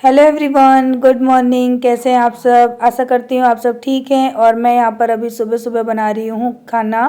Hello everyone, good morning. कैसे हैं आप सब? आशा करती हूँ आप सब ठीक हैं। और मैं यहाँ पर अभी सुबह सुबह बना रही हूँ खाना,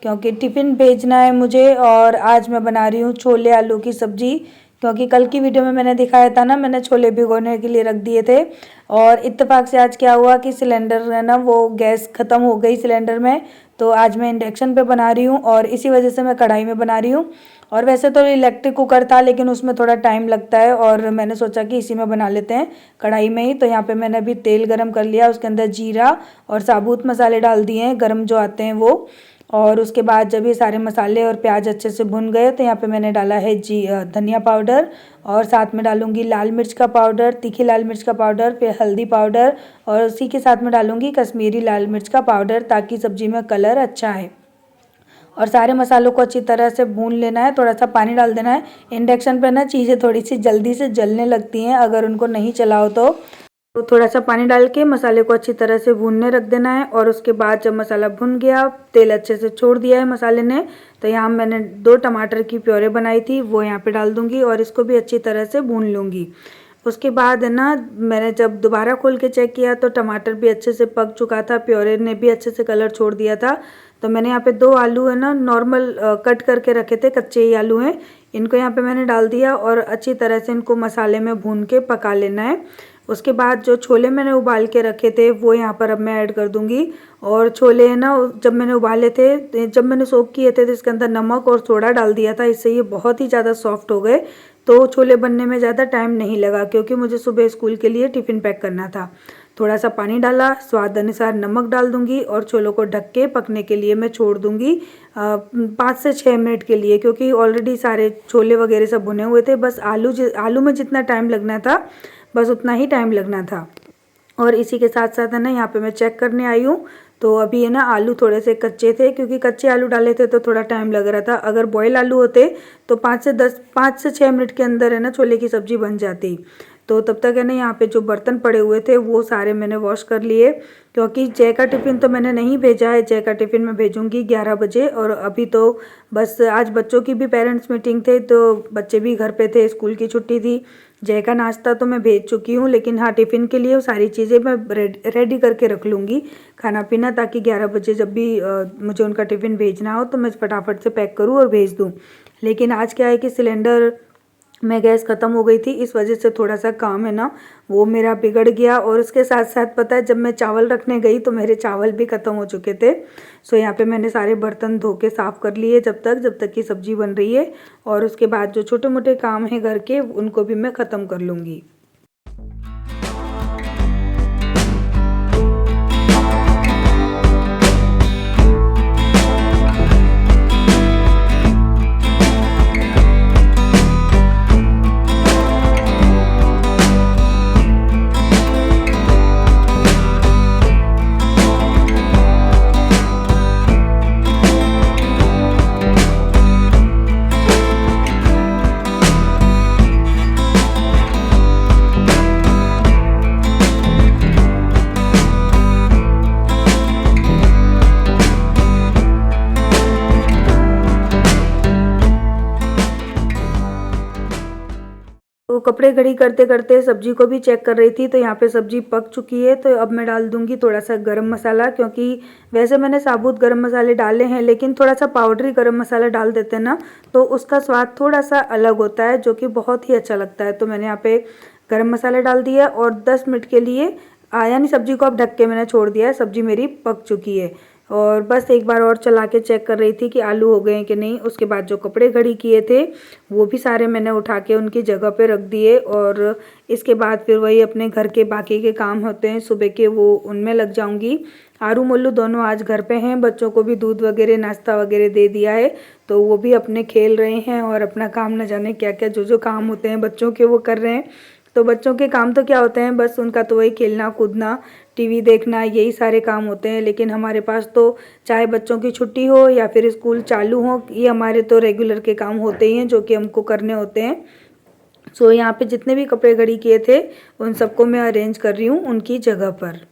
क्योंकि टिफ़िन भेजना है मुझे। और आज मैं बना रही हूँ छोले आलू की सब्ज़ी, क्योंकि कल की वीडियो में मैंने दिखाया था ना, मैंने छोले भिगोने के लिए रख दिए थे। और इत्तेफाक से आज क्या हुआ कि सिलेंडर है ना, वो गैस ख़त्म हो गई सिलेंडर में। तो आज मैं इंडक्शन पे बना रही हूँ और इसी वजह से मैं कढ़ाई में बना रही हूँ। और वैसे तो इलेक्ट्रिक कुकर था, लेकिन उसमें थोड़ा टाइम लगता है और मैंने सोचा कि इसी में बना लेते हैं कढ़ाई में ही। तो यहाँ पे मैंने अभी तेल गरम कर लिया, उसके अंदर जीरा और साबुत मसाले डाल दिए हैं गरम जो आते हैं वो। और उसके बाद जब ये सारे मसाले और प्याज अच्छे से भुन गए तो यहाँ पे मैंने डाला है धनिया पाउडर, और साथ में डालूंगी लाल मिर्च का पाउडर, तीखी लाल मिर्च का पाउडर, फिर हल्दी पाउडर, और उसी के साथ में डालूंगी कश्मीरी लाल मिर्च का पाउडर, ताकि सब्जी में कलर अच्छा है। और सारे मसालों को अच्छी तरह से भून लेना है, थोड़ा सा पानी डाल देना है। इंडक्शन पर ना चीज़ें थोड़ी सी जल्दी से जलने लगती हैं अगर उनको नहीं चलाओ तो थोड़ा सा पानी डाल के मसाले को अच्छी तरह से भूनने रख देना है। और उसके बाद जब मसाला भुन गया, तेल अच्छे से छोड़ दिया है मसाले ने, तो यहाँ मैंने 2 टमाटर की प्योरे बनाई थी, वो यहाँ पे डाल दूँगी और इसको भी अच्छी तरह से भून लूँगी। उसके बाद है ना, मैंने जब दोबारा खोल के चेक किया तो टमाटर भी अच्छे से पक चुका था, प्योरे ने भी अच्छे से कलर छोड़ दिया था। तो मैंने यहाँ पे 2 आलू है ना नॉर्मल कट करके रखे थे, कच्चे ही आलू हैं, इनको यहाँ पे मैंने डाल दिया और अच्छी तरह से इनको मसाले में भून के पका लेना है। उसके बाद जो छोले मैंने उबाल के रखे थे वो यहाँ पर अब मैं ऐड कर दूँगी। और छोले है ना, जब मैंने उबाले थे, जब मैंने सोक किए थे तो इसके अंदर नमक और सोडा डाल दिया था, इससे ये बहुत ही ज़्यादा सॉफ्ट हो गए। तो छोले बनने में ज़्यादा टाइम नहीं लगा, क्योंकि मुझे सुबह स्कूल के लिए टिफ़िन पैक करना था। थोड़ा सा पानी डाला, स्वाद अनुसार नमक डाल दूंगी और छोलों को ढक के पकने के लिए मैं छोड़ दूंगी 5 से 6 मिनट के लिए, क्योंकि ऑलरेडी सारे छोले वगैरह सब भुने हुए थे। बस आलू में जितना टाइम लगना था बस उतना ही टाइम लगना था। और इसी के साथ साथ है ना, यहाँ पे मैं चेक करने आई हूँ तो अभी है ना आलू थोड़े से कच्चे थे, क्योंकि कच्चे आलू डाले थे तो थोड़ा टाइम लग रहा था। अगर बॉयल आलू होते तो 5 से 6 मिनट के अंदर है ना छोले की सब्ज़ी बन जाती। तो तब तक है ना, यहाँ पे जो बर्तन पड़े हुए थे वो सारे मैंने वॉश कर लिए, क्योंकि जय का टिफ़िन तो मैंने नहीं भेजा है। जय का टिफ़िन मैं भेजूँगी 11 बजे। और अभी तो बस आज बच्चों की भी पेरेंट्स मीटिंग थे, तो बच्चे भी घर पे थे, स्कूल की छुट्टी थी। जय का नाश्ता तो मैं भेज चुकी हूँ, लेकिन हाँ, टिफ़िन के लिए वो सारी चीज़ें मैं रेडी करके रख लूँगी, खाना पीना, ताकि 11 बजे जब भी मुझे उनका टिफ़िन भेजना हो तो मैं फटाफट से पैक करूँ और भेज दूँ। लेकिन आज क्या है कि सिलेंडर में गैस ख़त्म हो गई थी, इस वजह से थोड़ा सा काम है ना वो मेरा बिगड़ गया। और उसके साथ साथ पता है, जब मैं चावल रखने गई तो मेरे चावल भी ख़त्म हो चुके थे। सो यहाँ पे मैंने सारे बर्तन धो के साफ़ कर लिए जब तक कि सब्ज़ी बन रही है। और उसके बाद जो छोटे मोटे काम हैं घर के, उनको भी मैं ख़त्म कर लूँगी। तो कपड़े घड़ी करते करते सब्जी को भी चेक कर रही थी, तो यहाँ पे सब्जी पक चुकी है। तो अब मैं डाल दूंगी थोड़ा सा गरम मसाला, क्योंकि वैसे मैंने साबुत गरम मसाले डाले हैं, लेकिन थोड़ा सा पाउडरी गरम मसाला डाल देते हैं ना तो उसका स्वाद थोड़ा सा अलग होता है, जो कि बहुत ही अच्छा लगता है। तो मैंने यहाँ पे गरम मसाला डाल दिया और 10 मिनट के लिए यानी सब्जी को अब ढक के मैंने छोड़ दिया है। सब्जी मेरी पक चुकी है और बस एक बार और चला के चेक कर रही थी कि आलू हो गए हैं कि नहीं। उसके बाद जो कपड़े घड़ी किए थे वो भी सारे मैंने उठा के उनकी जगह पे रख दिए। और इसके बाद फिर वही अपने घर के बाकी के काम होते हैं सुबह के, वो उनमें लग जाऊंगी। आरू मोल्लू दोनों आज घर पे हैं, बच्चों को भी दूध वगैरह नाश्ता वगैरह दे दिया है, तो वो भी अपने खेल रहे हैं और अपना काम न जाने क्या क्या जो काम होते हैं बच्चों के वो कर रहे हैं। तो बच्चों के काम तो क्या होते हैं, बस उनका तो वही खेलना कूदना, टीवी देखना, यही सारे काम होते हैं। लेकिन हमारे पास तो चाहे बच्चों की छुट्टी हो या फिर स्कूल चालू हो, ये हमारे तो रेगुलर के काम होते ही हैं जो कि हमको करने होते हैं। सो यहाँ पे जितने भी कपड़े घड़ी किए थे उन सबको मैं अरेंज कर रही हूँ उनकी जगह पर।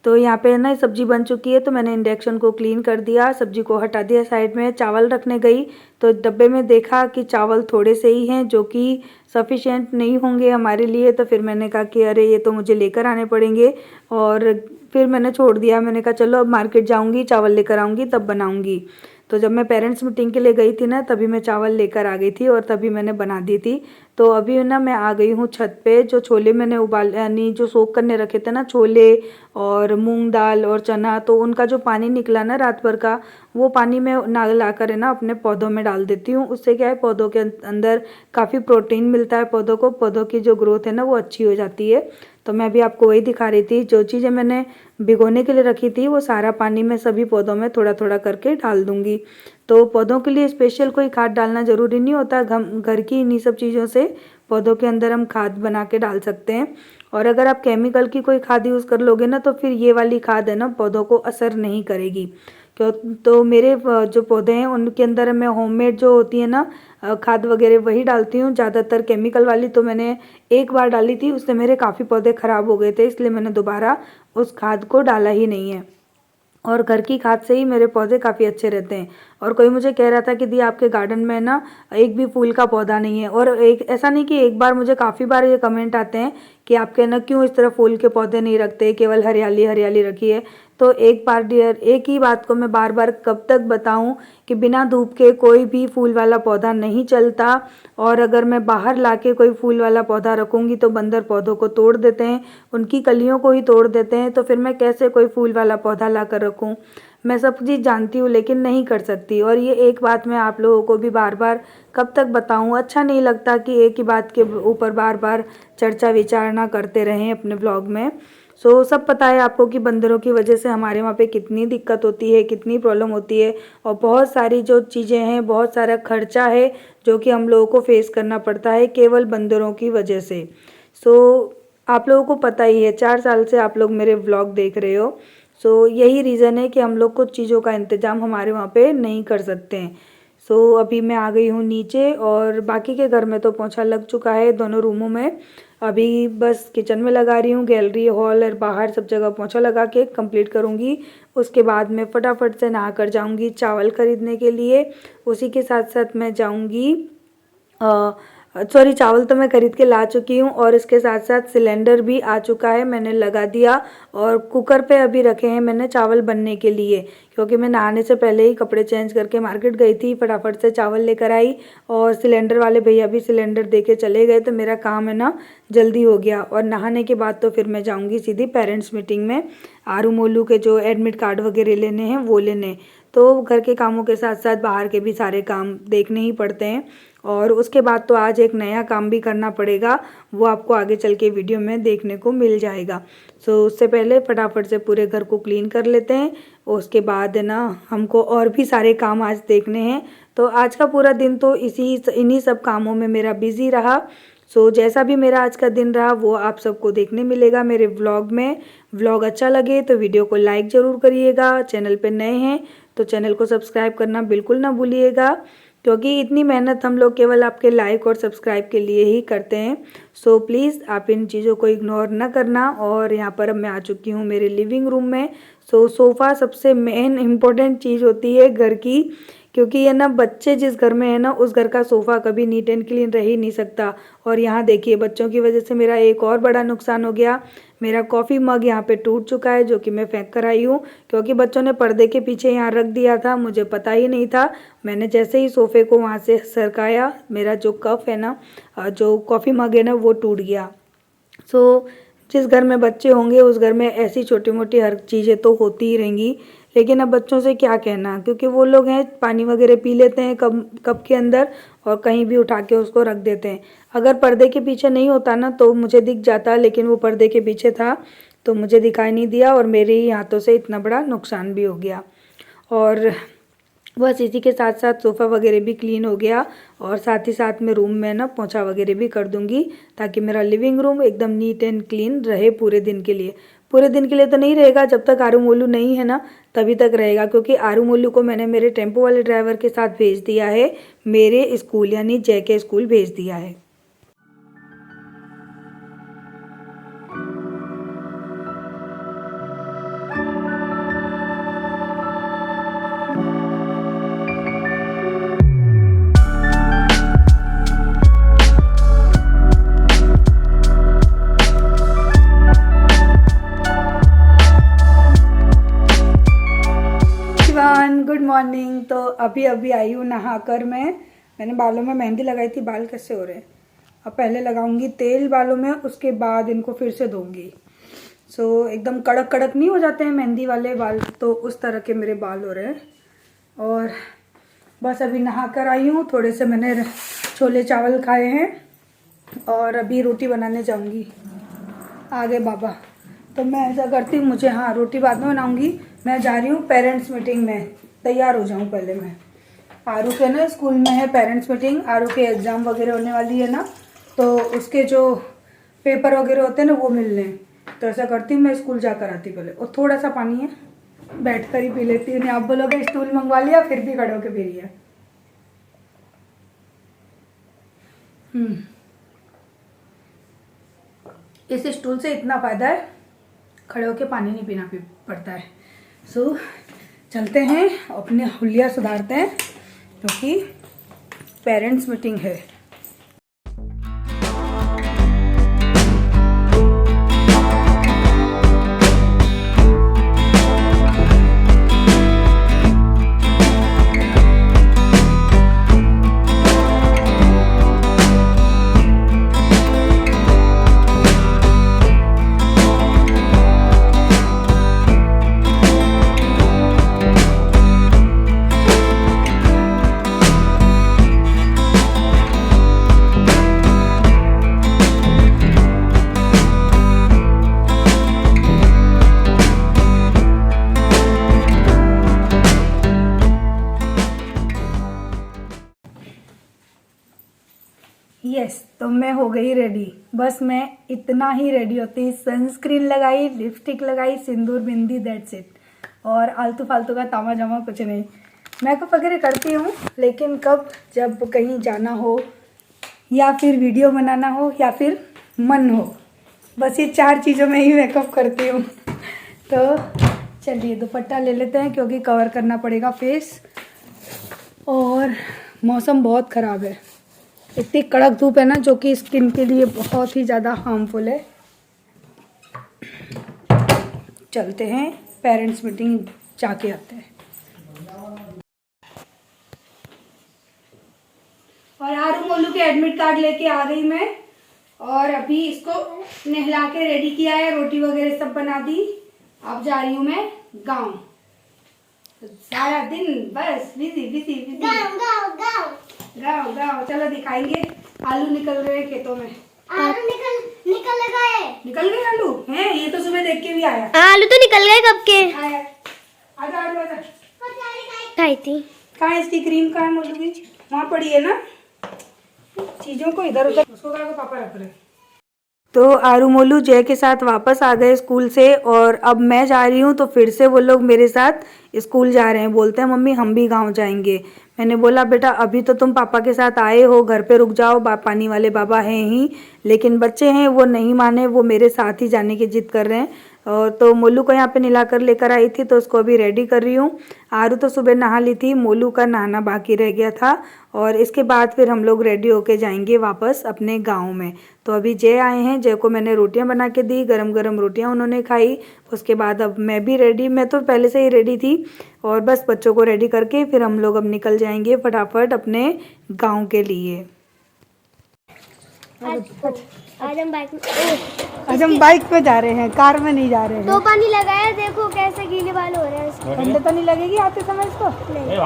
तो यहाँ पे ना सब्जी बन चुकी है, तो मैंने इंडक्शन को क्लीन कर दिया, सब्जी को हटा दिया साइड में। चावल रखने गई तो डब्बे में देखा कि चावल थोड़े से ही हैं, जो कि सफिशिएंट नहीं होंगे हमारे लिए। तो फिर मैंने कहा कि अरे ये तो मुझे लेकर आने पड़ेंगे, और फिर मैंने छोड़ दिया। मैंने कहा चलो अब मार्केट जाऊँगी, चावल लेकर आऊँगी तब बनाऊँगी। तो जब मैं पेरेंट्स मीटिंग के लिए गई थी ना, तभी मैं चावल लेकर आ गई थी और तभी मैंने बना दी थी। तो अभी ना मैं आ गई हूँ छत पे। जो छोले मैंने उबाल यानी जो सोख करने रखे थे ना, छोले और मूंग दाल और चना, तो उनका जो पानी निकला ना रात भर का, वो पानी मैं ना ला कर है ना अपने पौधों में डाल देती हूँ। उससे क्या है, पौधों के अंदर काफ़ी प्रोटीन मिलता है पौधों को, पौधों की जो ग्रोथ है ना वो अच्छी हो जाती है। तो मैं भी आपको वही दिखा रही थी। जो चीज़ें मैंने भिगोने के लिए रखी थी वो सारा पानी मैं सभी पौधों में थोड़ा थोड़ा करके डाल दूँगी। तो पौधों के लिए स्पेशल कोई खाद डालना ज़रूरी नहीं होता, घर की इन्हीं सब चीज़ों से पौधों के अंदर हम खाद बना के डाल सकते हैं। और अगर आप केमिकल की कोई खाद यूज़ कर लोगे ना, तो फिर ये वाली खाद है ना पौधों को असर नहीं करेगी। क्यों? तो मेरे जो पौधे हैं उनके अंदर मैं होममेड जो होती है ना खाद वगैरह वही डालती हूँ। ज़्यादातर केमिकल वाली तो मैंने एक बार डाली थी, उससे मेरे काफ़ी पौधे ख़राब हो गए थे, इसलिए मैंने दोबारा उस खाद को डाला ही नहीं है। और घर की खाद से ही मेरे पौधे काफ़ी अच्छे रहते हैं। और कोई मुझे कह रहा था कि दी आपके गार्डन में ना एक भी फूल का पौधा नहीं है। और एक ऐसा नहीं कि एक बार, मुझे काफ़ी बार ये कमेंट आते हैं कि आपके ना क्यों इस तरह फूल के पौधे नहीं रखते, केवल हरियाली हरियाली रखी है। तो एक बार डियर, एक ही बात को मैं बार बार कब तक बताऊं कि बिना धूप के कोई भी फूल वाला पौधा नहीं चलता। और अगर मैं बाहर लाके कोई फूल वाला पौधा रखूंगी तो बंदर पौधों को तोड़ देते हैं, उनकी कलियों को ही तोड़ देते हैं। तो फिर मैं कैसे कोई फूल वाला पौधा ला कर रखूँ? मैं सब चीज़ जानती हूँ लेकिन नहीं कर सकती। और ये एक बात मैं आप लोगों को भी बार बार कब तक बताऊँ? अच्छा नहीं लगता कि एक ही बात के ऊपर बार बार चर्चा विचारणा करते रहें अपने ब्लॉग में। सब पता है आपको कि बंदरों की वजह से हमारे वहाँ पे कितनी दिक्कत होती है, कितनी प्रॉब्लम होती है, और बहुत सारी जो चीज़ें हैं, बहुत सारा खर्चा है जो कि हम लोगों को फेस करना पड़ता है केवल बंदरों की वजह से। आप लोगों को पता ही है, 4 साल से आप लोग मेरे व्लॉग देख रहे हो। यही रीज़न है कि हम लोग कुछ चीज़ों का इंतज़ाम हमारे वहाँ पे नहीं कर सकते हैं। अभी मैं आ गई हूँ नीचे, और बाकी के घर में तो पोंछा लग चुका है दोनों रूमों में। अभी बस किचन में लगा रही हूँ, गैलरी हॉल और बाहर सब जगह पोंछा लगा के कंप्लीट करूँगी। उसके बाद मैं फटाफट से नहा कर जाऊँगी चावल ख़रीदने के लिए। उसी के साथ साथ मैं जाऊँगी सॉरी, चावल तो मैं ख़रीद के ला चुकी हूँ, और इसके साथ साथ सिलेंडर भी आ चुका है, मैंने लगा दिया। और कुकर पे अभी रखे हैं मैंने चावल बनने के लिए, क्योंकि मैं नहाने से पहले ही कपड़े चेंज करके मार्केट गई थी, फटाफट से चावल लेकर आई। और सिलेंडर वाले भैया भी सिलेंडर दे के चले गए, तो मेरा काम है ना जल्दी हो गया। और नहाने के बाद तो फिर मैं जाऊँगी सीधी पेरेंट्स मीटिंग में, आरू मोलू के जो एडमिट कार्ड वगैरह लेने हैं वो लेने। तो घर के कामों के साथ साथ बाहर के भी सारे काम देखने ही पड़ते हैं। और उसके बाद तो आज एक नया काम भी करना पड़ेगा, वो आपको आगे चल के वीडियो में देखने को मिल जाएगा। उससे पहले फटाफट से पूरे घर को क्लीन कर लेते हैं। उसके बाद है ना हमको और भी सारे काम आज देखने हैं। तो आज का पूरा दिन तो इन्हीं सब कामों में मेरा बिजी रहा। जैसा भी मेरा आज का दिन रहा वो आप सबको देखने मिलेगा मेरे व्लॉग में। व्लॉग अच्छा लगे तो वीडियो को लाइक ज़रूर करिएगा, चैनल पे नए हैं तो चैनल को सब्सक्राइब करना बिल्कुल ना भूलिएगा, क्योंकि इतनी मेहनत हम लोग केवल आपके लाइक और सब्सक्राइब के लिए ही करते हैं। प्लीज़ आप इन चीज़ों को इग्नोर ना करना। और यहाँ पर अब मैं आ चुकी हूँ मेरे लिविंग रूम में। सोफ़ा सबसे मेन इम्पोर्टेंट चीज़ होती है घर की, क्योंकि ये ना बच्चे जिस घर में है ना उस घर का सोफ़ा कभी नीट एंड क्लीन रह ही नहीं सकता। और यहाँ देखिए बच्चों की वजह से मेरा एक और बड़ा नुकसान हो गया। मेरा कॉफ़ी मग यहाँ पे टूट चुका है, जो कि मैं फेंक कर आई हूँ, क्योंकि बच्चों ने पर्दे के पीछे यहाँ रख दिया था, मुझे पता ही नहीं था। मैंने जैसे ही सोफ़े को वहाँ से सरकाया, मेरा जो कप है ना, जो कॉफ़ी मग है ना, वो टूट गया। जिस घर में बच्चे होंगे उस घर में ऐसी छोटी मोटी हर चीज़ें तो होती ही रहेंगी। लेकिन अब बच्चों से क्या कहना, क्योंकि वो लोग हैं पानी वगैरह पी लेते हैं कप के अंदर और कहीं भी उठा के उसको रख देते हैं। अगर पर्दे के पीछे नहीं होता ना तो मुझे दिख जाता, लेकिन वो पर्दे के पीछे था तो मुझे दिखाई नहीं दिया, और मेरे ही हाथों से इतना बड़ा नुकसान भी हो गया। और बस इसी के साथ साथ सोफ़ा वगैरह भी क्लीन हो गया, और साथ ही साथ में रूम में ना पोंछा वगैरह भी कर दूंगी, ताकि मेरा लिविंग रूम एकदम नीट एंड क्लीन रहे पूरे दिन के लिए। पूरे दिन के लिए तो नहीं रहेगा, जब तक आरू मोलू नहीं है ना तभी तक रहेगा, क्योंकि आरू मोलू को मैंने मेरे टेम्पो वाले ड्राइवर के साथ भेज दिया है, मेरे स्कूल यानी जय के स्कूल भेज दिया है। मॉर्निंग। तो अभी अभी आई हूँ नहाकर। मैंने बालों में मेहंदी लगाई थी। बाल कैसे हो रहे हैं। अब पहले लगाऊंगी तेल बालों में, उसके बाद इनको फिर से धोऊंगी। सो एकदम कड़क कड़क नहीं हो जाते हैं मेहंदी वाले बाल, तो उस तरह के मेरे बाल हो रहे हैं। और बस अभी नहाकर आई हूँ। थोड़े से मैंने छोले चावल खाए हैं और अभी रोटी बनाने जाऊंगी। आ गए बाबा। तो मैं ऐसा करती हूँ, मुझे हाँ रोटी बाद में बनाऊंगी। मैं जा रही हूँ पेरेंट्स मीटिंग में, तैयार हो जाऊँ पहले मैं। आरू के ना स्कूल में है पेरेंट्स मीटिंग। आरू के एग्ज़ाम वगैरह होने वाली है ना, तो उसके जो पेपर वगैरह होते हैं ना वो मिलने हैं। तो ऐसा करती हूँ मैं स्कूल जाकर आती पहले। और थोड़ा सा पानी है, बैठ कर ही पी लेती हूँ। आप बोलोगे स्टूल मंगवा लिया, फिर भी खड़े होकर पी रही है। इस स्टूल से इतना फ़ायदा है, खड़े होके पानी नहीं पीना पड़ता है। सो चलते हैं, अपने हुलिया सुधारते हैं, क्योंकि पेरेंट्स मीटिंग है। यस, तो मैं हो गई रेडी। बस मैं इतना ही रेडी होती, सनस्क्रीन लगाई, लिपस्टिक लगाई, सिंदूर बिंदी, दैट्स इट। और आलतू फालतू का तामा जामा कुछ नहीं। मेकअप वगैरह करती हूँ, लेकिन कब, जब कहीं जाना हो या फिर वीडियो बनाना हो या फिर मन हो, बस ये 4 चीज़ों में ही मेकअप करती हूँ। तो चलिए दुपट्टा ले लेते हैं, क्योंकि कवर करना पड़ेगा फेस। और मौसम बहुत ख़राब है, इतनी कड़क धूप है ना, जो कि स्किन के लिए बहुत ही ज़्यादा हार्मफुल है। चलते हैं पेरेंट्स मीटिंग जाके आते हैं। और आरू मोलू के एडमिट कार्ड लेके आ गई मैं, और अभी इसको नहला के रेडी किया है, रोटी वगैरह सब बना दी। अब जा रही हूँ मैं गाँव। सारा दिन बस बिजी बिजी बिजी। गाँव चलो दिखाएंगे। आलू निकल रहे हैं खेतों में। आलू निकल गए आलू हैं, ये तो सुबह देख के भी आया। आलू तो निकल गए कब के। आजा आलू आजा। खाई थी। कहाँ है इसकी क्रीम, कहाँ है मोलू की? वहाँ पड़ी है ना। चीजों को इधर उधर, उसको कहा पापा रख रहे। तो आरू मोलू जय के साथ वापस आ गए स्कूल से, और अब मैं जा रही हूँ, तो फिर से वो लोग मेरे साथ स्कूल जा रहे हैं। बोलते हैं मम्मी हम भी गांव जाएंगे। मैंने बोला बेटा अभी तो तुम पापा के साथ आए हो, घर पे रुक जाओ, पानी वाले बाबा हैं ही। लेकिन बच्चे हैं वो नहीं माने, वो मेरे साथ ही जाने की जिद कर रहे हैं। और तो मोलू को यहाँ पे नहलाकर लेकर आई थी, तो उसको अभी रेडी कर रही हूँ। आरू तो सुबह नहा ली थी, मोलू का नहाना बाकी रह गया था। और इसके बाद फिर हम लोग रेडी होके जाएंगे वापस अपने गांव में। तो अभी जय आए हैं, जय को मैंने रोटियां बना के दी, गरम गरम रोटियां उन्होंने खाई। उसके बाद अब मैं भी रेडी, मैं तो पहले से ही रेडी थी, और बस बच्चों को रेडी करके फिर हम लोग अब निकल जाएंगे फटाफट अपने गाँव के लिए। आज हम बाइक पे जा रहे हैं, कार में नहीं जा रहे हैं। तो पानी लगाया, देखो कैसे गीले बाल हो रहे हैं। ठंड तो नहीं लगेगी आते समय इसको? नहीं।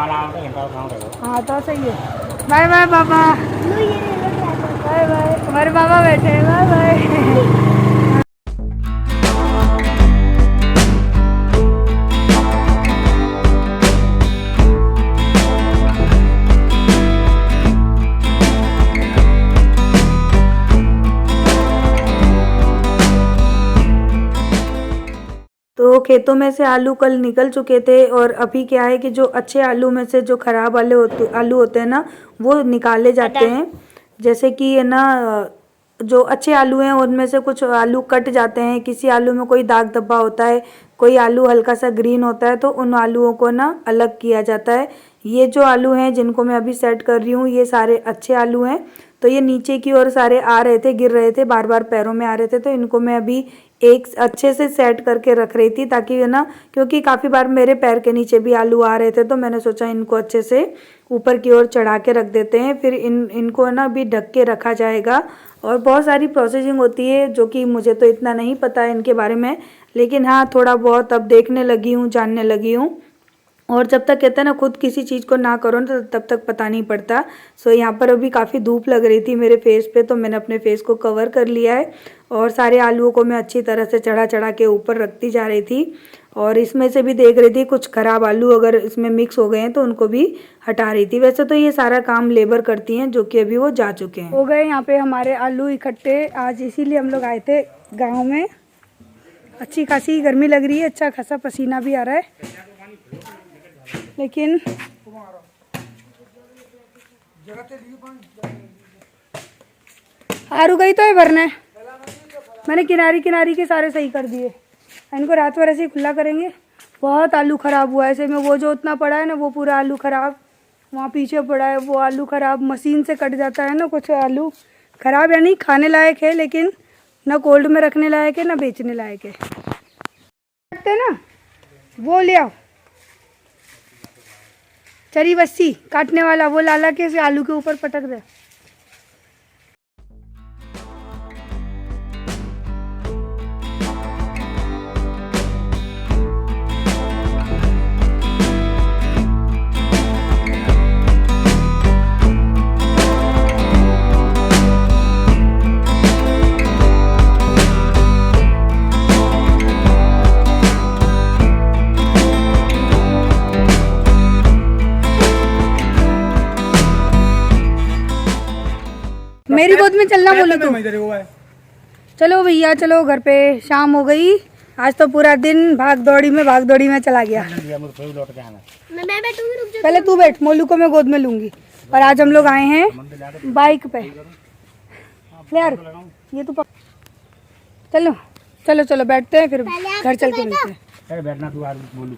हाँ तो सही है। बाय बाय बाबा। Bye bye. हमारे बाबा बैठे हैं। Bye bye. तो खेतों में से आलू कल निकल चुके थे, और अभी क्या है कि जो अच्छे आलू में से जो खराब वाले आलू होते हैं ना, वो निकाले जाते हैं। जैसे कि है ना, जो अच्छे आलू हैं उनमें से कुछ आलू कट जाते हैं, किसी आलू में कोई दाग धब्बा होता है, कोई आलू हल्का सा ग्रीन होता है, तो उन आलूओं को ना अलग किया जाता है। ये जो आलू हैं जिनको मैं अभी सेट कर रही हूँ, ये सारे अच्छे आलू हैं। तो ये नीचे की ओर सारे आ रहे थे, गिर रहे थे, बार बार पैरों में आ रहे थे। तो इनको मैं अभी एक अच्छे से सेट करके रख रही थी ताकि है ना, क्योंकि काफ़ी बार मेरे पैर के नीचे भी आलू आ रहे थे, तो मैंने सोचा इनको अच्छे से ऊपर की ओर चढ़ा के रख देते हैं। फिर इनको है ना अभी ढक के रखा जाएगा। और बहुत सारी प्रोसेसिंग होती है जो कि मुझे तो इतना नहीं पता है इनके बारे में, लेकिन हाँ थोड़ा बहुत अब देखने लगी हूँ, जानने लगी हूँ। और जब तक कहते हैं ना खुद किसी चीज़ को ना करो ना तब तक पता नहीं पड़ता। सो यहाँ पर अभी काफ़ी धूप लग रही थी मेरे फेस पे, तो मैंने अपने फेस को कवर कर लिया है और सारे आलूओं को मैं अच्छी तरह से चढ़ा चढ़ा के ऊपर रखती जा रही थी। और इसमें से भी देख रही थी कुछ ख़राब आलू अगर इसमें मिक्स हो गए हैं तो उनको भी हटा रही थी। वैसे तो ये सारा काम लेबर करती हैं जो कि अभी वो जा चुके हैं। हो गए यहाँ पे हमारे आलू इकट्ठे, आज इसीलिए हम लोग आए थे गाँव में। अच्छी खासी गर्मी लग रही है, अच्छा खासा पसीना भी आ रहा है, लेकिन आरू गई तो है भरने। मैंने किनारी किनारी के सारे सही कर दिए, इनको रात भर ऐसे ही खुला करेंगे। बहुत आलू ख़राब हुआ है ऐसे में, वो जो उतना पड़ा है ना वो पूरा आलू ख़राब, वहाँ पीछे पड़ा है वो आलू ख़राब, मशीन से कट जाता है ना कुछ आलू ख़राब, यानी खाने लायक है लेकिन ना कोल्ड में रखने लायक है ना बेचने लायक है। रखते ना वो ले आओ चरी बस्सी काटने वाला, वो लाला के से आलू के ऊपर पटक दे। मेरी गोद में चलना बोले तू। चलो भैया चलो घर पे, शाम हो गई। आज तो पूरा दिन भाग दौड़ी में चला गया। मैं बैठूंगी, रुक जा। पहले तू बैठ, मोलू को मैं गोद में लूंगी। और आज हम लोग आए हैं बाइक पे। ले यार ये तो चलो चलो चलो बैठते हैं, फिर घर चल के मिलते हैं।